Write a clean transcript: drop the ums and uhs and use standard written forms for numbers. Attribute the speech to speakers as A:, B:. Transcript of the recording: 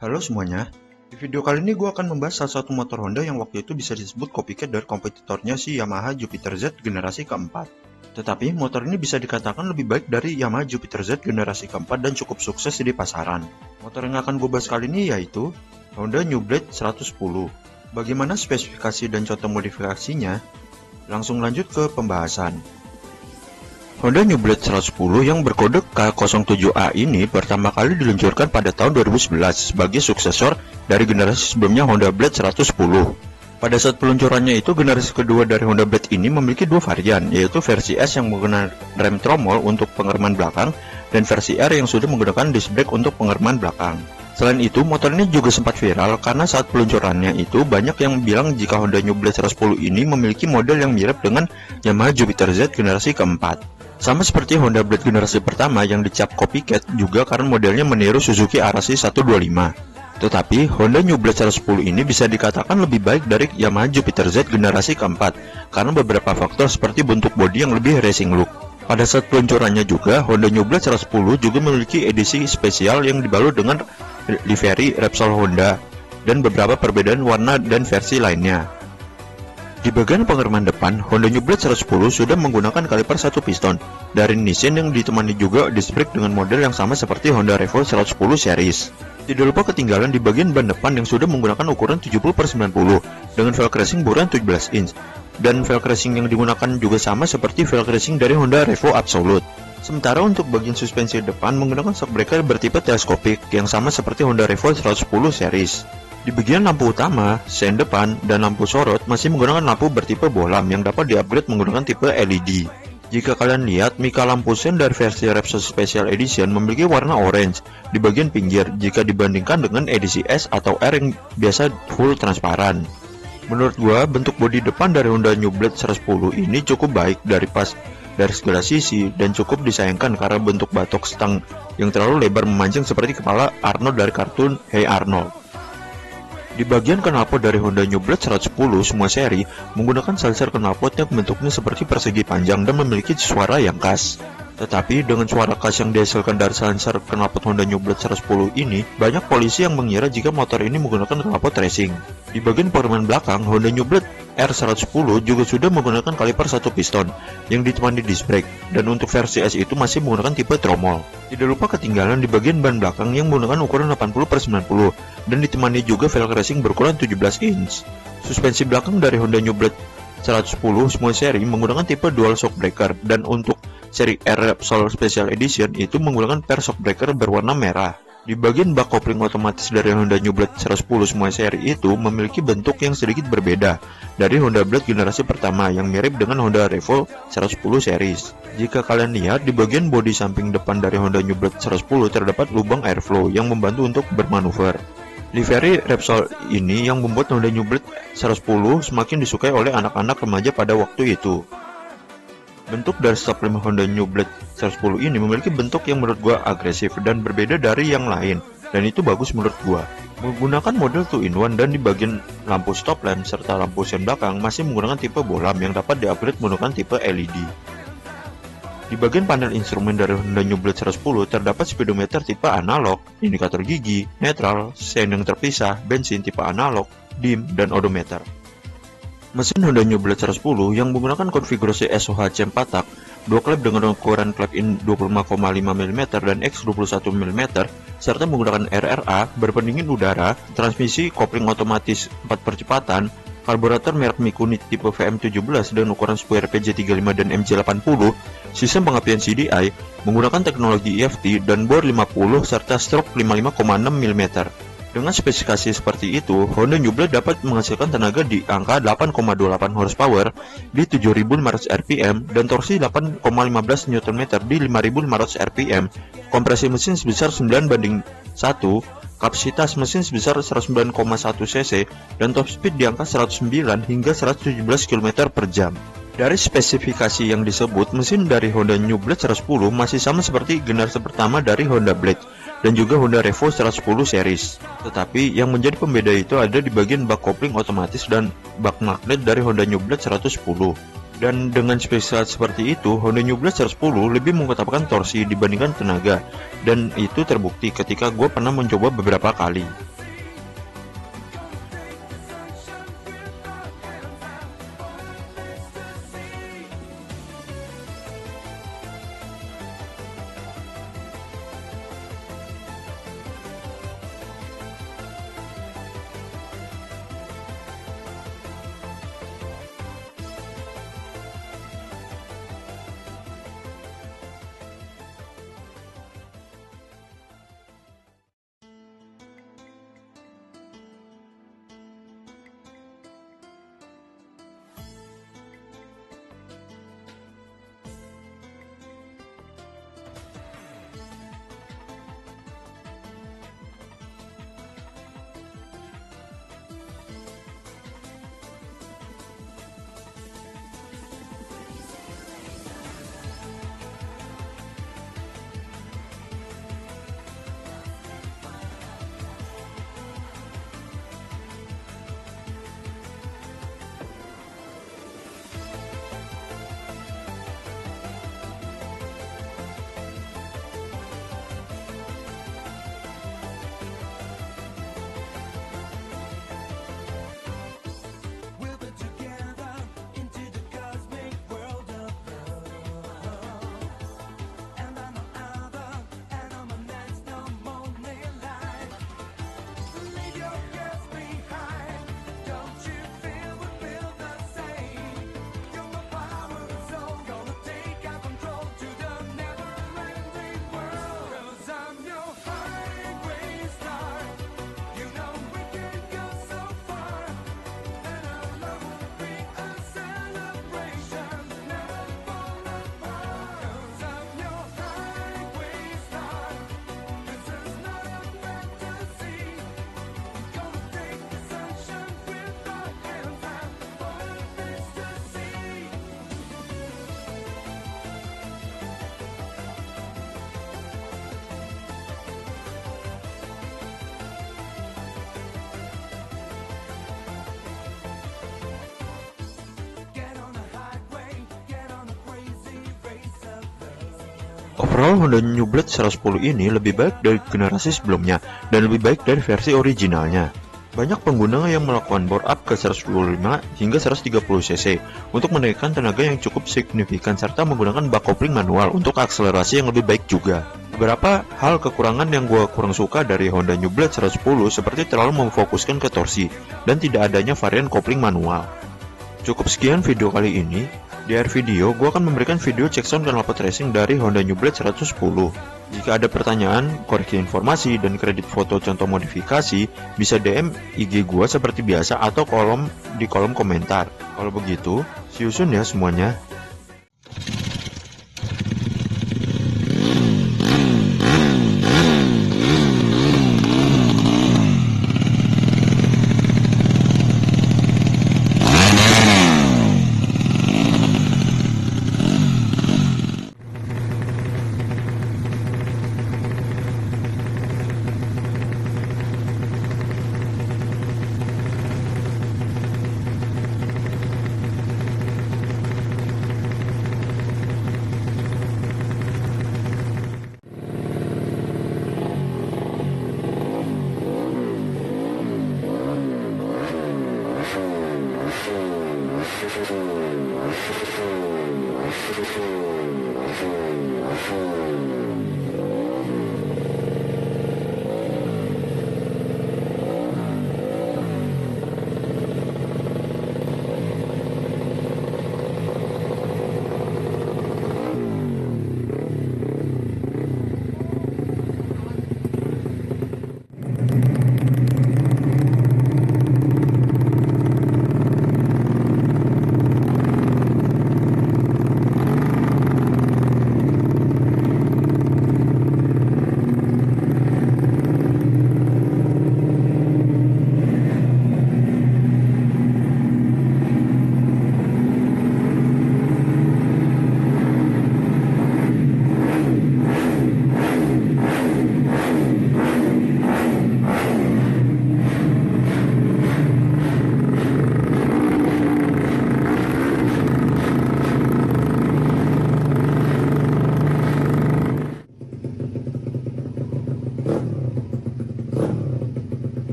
A: Halo semuanya, di video kali ini gue akan membahas salah satu motor Honda yang waktu itu bisa disebut copycat dari kompetitornya si Yamaha Jupiter Z generasi keempat. Tetapi motor ini bisa dikatakan lebih baik dari Yamaha Jupiter Z generasi keempat dan cukup sukses di pasaran. Motor yang akan gue bahas kali ini yaitu Honda New Blade 110. Bagaimana spesifikasi dan contoh modifikasinya? Langsung lanjut ke pembahasan. Honda New Blade 110 yang berkode K07A ini pertama kali diluncurkan pada tahun 2011 sebagai suksesor dari generasi sebelumnya Honda Blade 110. Pada saat peluncurannya itu, generasi kedua dari Honda Blade ini memiliki dua varian, yaitu versi S yang menggunakan rem tromol untuk pengereman belakang dan versi R yang sudah menggunakan disc brake untuk pengereman belakang. Selain itu, motor ini juga sempat viral karena saat peluncurannya itu banyak yang bilang jika Honda New Blade 110 ini memiliki model yang mirip dengan Yamaha Jupiter Z generasi keempat. Sama seperti Honda Blade generasi pertama yang dicap copycat juga karena modelnya meniru Suzuki Arashi 125. Tetapi Honda New Blade 110 ini bisa dikatakan lebih baik dari Yamaha Jupiter Z generasi keempat karena beberapa faktor seperti bentuk bodi yang lebih racing look. Pada saat peluncurannya juga, Honda New Blade 110 juga memiliki edisi spesial yang dibalut dengan livery Repsol Honda dan beberapa perbedaan warna dan versi lainnya. Di bagian pengereman depan, Honda New Blade 110 sudah menggunakan kaliper satu piston dari Nissin yang ditemani juga disc brake dengan model yang sama seperti Honda Revo 110 series. Tidak lupa ketinggalan di bagian ban depan yang sudah menggunakan ukuran 70/90 dengan velg racing berukuran 17 inch dan velg racing yang digunakan juga sama seperti velg racing dari Honda Revo Absolute. Sementara untuk bagian suspensi depan menggunakan shock breaker bertipe teleskopik yang sama seperti Honda Revo 110 series. Di bagian lampu utama, sen depan, dan lampu sorot masih menggunakan lampu bertipe bohlam yang dapat di-upgrade menggunakan tipe LED. Jika kalian lihat, mika lampu sen dari versi Repsol Special Edition memiliki warna orange di bagian pinggir jika dibandingkan dengan edisi S atau R yang biasa full transparan. Menurut gua, bentuk bodi depan dari Honda New Blade 110 ini cukup baik dari segala sisi dan cukup disayangkan karena bentuk batok stang yang terlalu lebar memanjang seperti kepala Arnold dari kartun Hey Arnold. Di bagian knalpot dari Honda New Blade 110 semua seri menggunakan slicer knalpot yang bentuknya seperti persegi panjang dan memiliki suara yang khas. Tetapi dengan suara khas yang dihasilkan dari slicer knalpot Honda New Blade 110 ini, banyak polisi yang mengira jika motor ini menggunakan knalpot racing. Di bagian pengereman belakang, Honda New Blade R110 juga sudah menggunakan kaliper satu piston yang ditemani disc brake, dan untuk versi S itu masih menggunakan tipe tromol. Tidak lupa ketinggalan di bagian ban belakang yang menggunakan ukuran 80/90 dan ditemani juga velg racing berukuran 17 inch. Suspensi belakang dari Honda New Blade 110 semua seri menggunakan tipe dual shock breaker, dan untuk seri R Repsol Special Edition itu menggunakan pair shock breaker berwarna merah. Di bagian bak kopling otomatis dari Honda New Blade 110 semua seri itu memiliki bentuk yang sedikit berbeda dari Honda Blade generasi pertama yang mirip dengan Honda Revo 110 series. Jika kalian lihat, di bagian bodi samping depan dari Honda New Blade 110 terdapat lubang airflow yang membantu untuk bermanuver. Livery Repsol ini yang membuat Honda New Blade 110 semakin disukai oleh anak-anak remaja pada waktu itu. Bentuk dari stop lamp Honda New Blade 110 ini memiliki bentuk yang menurut gua agresif dan berbeda dari yang lain, dan itu bagus menurut gua. Menggunakan model 2-in-1 dan di bagian lampu stop lamp serta lampu sen belakang masih menggunakan tipe bohlam yang dapat di-upgrade menggunakan tipe LED. Di bagian panel instrumen dari Honda New Blade 110 terdapat speedometer tipe analog, indikator gigi, netral, sen yang terpisah, bensin tipe analog, dim, dan odometer. Mesin Honda New Blade 110 yang menggunakan konfigurasi SOHC 4 tak, dua klep dengan ukuran klep in 25,5 mm dan X 21 mm, serta menggunakan RRA, berpendingin udara, transmisi kopling otomatis 4 percepatan, karburator merek Mikuni tipe VM17 dengan ukuran spoiler PJ35 dan MJ80, sistem pengapian CDI, menggunakan teknologi EFT dan bor 50 serta stroke 55,6 mm. Dengan spesifikasi seperti itu, Honda New Blade dapat menghasilkan tenaga di angka 8,28 horsepower di 7.500 rpm dan torsi 8,15 Nm di 5.500 rpm, kompresi mesin sebesar 9:1, kapasitas mesin sebesar 109,1 cc, dan top speed di angka 109 hingga 117 km per jam. Dari spesifikasi yang disebut, mesin dari Honda New Blade 110 masih sama seperti generasi pertama dari Honda Blade dan juga Honda Revo 110 series. Tetapi yang menjadi pembeda itu ada di bagian bak kopling otomatis dan bak magnet dari Honda New Blade 110. Dan dengan spesialitas seperti itu, Honda New Blade 110 lebih mengutamakan torsi dibandingkan tenaga. Dan itu terbukti ketika gue pernah mencoba beberapa kali. Overall, Honda New Blade 110 ini lebih baik dari generasi sebelumnya dan lebih baik dari versi originalnya. Banyak pengguna yang melakukan bore up ke 125 hingga 130 cc untuk menaikkan tenaga yang cukup signifikan serta menggunakan bak kopling manual untuk akselerasi yang lebih baik juga. Beberapa hal kekurangan yang gue kurang suka dari Honda New Blade 110 seperti terlalu memfokuskan ke torsi dan tidak adanya varian kopling manual. Cukup sekian video kali ini. Di akhir video, gue akan memberikan video cek sound dan knalpot racing dari Honda New Blade 110. Jika ada pertanyaan, koreksi informasi, dan kredit foto contoh modifikasi, bisa DM IG gue seperti biasa atau di kolom komentar. Kalau begitu, see you soon ya semuanya.